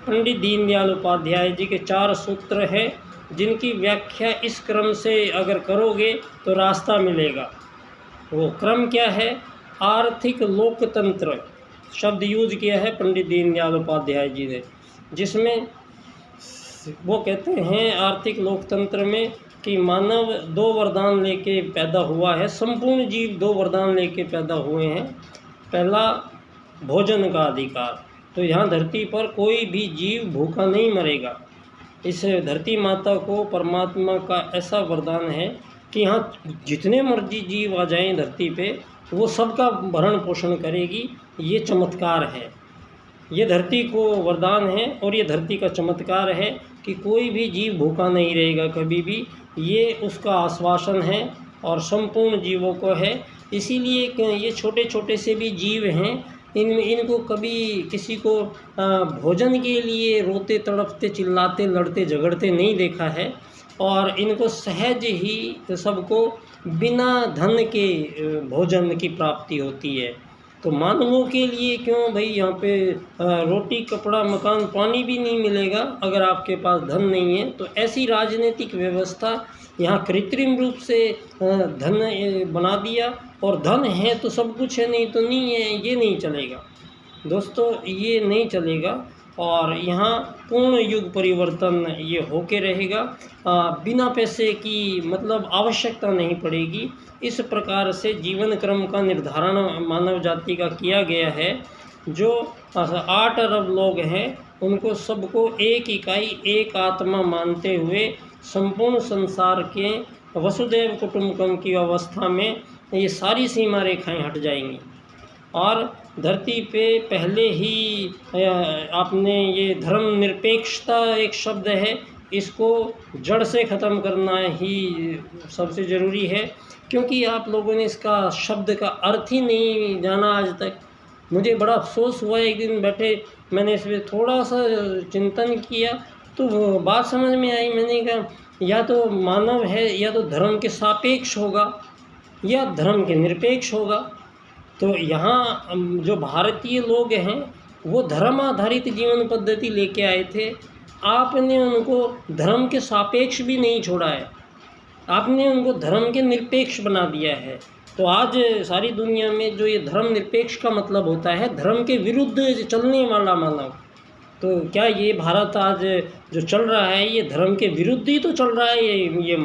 पंडित दीनदयाल उपाध्याय जी के 4 सूत्र हैं, जिनकी व्याख्या इस क्रम से अगर करोगे तो रास्ता मिलेगा। वो क्रम क्या है? आर्थिक लोकतंत्र शब्द यूज किया है पंडित दीनदयाल उपाध्याय जी ने, जिसमें वो कहते हैं आर्थिक लोकतंत्र में कि मानव 2 वरदान लेके पैदा हुआ है, संपूर्ण जीव 2 वरदान लेके पैदा हुए हैं। पहला, भोजन का अधिकार। तो यहाँ धरती पर कोई भी जीव भूखा नहीं मरेगा। इस धरती माता को परमात्मा का ऐसा वरदान है कि यहाँ जितने मर्जी जीव आ जाएं धरती पे, वो सबका भरण पोषण करेगी। ये चमत्कार है, ये धरती को वरदान है, और ये धरती का चमत्कार है कि कोई भी जीव भूखा नहीं रहेगा कभी भी। ये उसका आश्वासन है और संपूर्ण जीवों को है। इसीलिए ये छोटे छोटे से भी जीव हैं, इनको कभी किसी को भोजन के लिए रोते तड़पते चिल्लाते लड़ते झगड़ते नहीं देखा है, और इनको सहज ही सबको बिना धन के भोजन की प्राप्ति होती है। तो मानवों के लिए क्यों भाई यहाँ पे रोटी कपड़ा मकान पानी भी नहीं मिलेगा अगर आपके पास धन नहीं है? तो ऐसी राजनीतिक व्यवस्था यहाँ कृत्रिम रूप से धन बना दिया, और धन है तो सब कुछ है, नहीं तो नहीं है, ये नहीं चलेगा दोस्तों, ये नहीं चलेगा। और यहाँ पूर्ण युग परिवर्तन ये होके रहेगा, बिना पैसे की मतलब आवश्यकता नहीं पड़ेगी। इस प्रकार से जीवन क्रम का निर्धारण मानव जाति का किया गया है। जो 8 अरब लोग हैं उनको सबको एक इकाई एक आत्मा मानते हुए संपूर्ण संसार के वसुदैव कुटुंबकम की अवस्था में ये सारी सीमा रेखाएं हट जाएंगी, और धरती पे पहले ही आपने ये धर्मनिरपेक्षता एक शब्द है, इसको जड़ से ख़त्म करना ही सबसे ज़रूरी है, क्योंकि आप लोगों ने इसका शब्द का अर्थ ही नहीं जाना आज तक। मुझे बड़ा अफसोस हुआ, एक दिन बैठे मैंने इस पर थोड़ा सा चिंतन किया तो बात समझ में आई। मैंने कहा या तो मानव है या तो धर्म के सापेक्ष होगा या धर्म के निरपेक्ष होगा। तो यहाँ जो भारतीय लोग हैं वो धर्म आधारित जीवन पद्धति लेके आए थे, आपने उनको धर्म के सापेक्ष भी नहीं छोड़ा है, आपने उनको धर्म के निरपेक्ष बना दिया है। तो आज सारी दुनिया में जो ये धर्म निरपेक्ष का मतलब होता है धर्म के विरुद्ध चलने वाला मानव, तो क्या ये भारत आज जो चल रहा है ये धर्म के विरुद्ध ही तो चल रहा है ये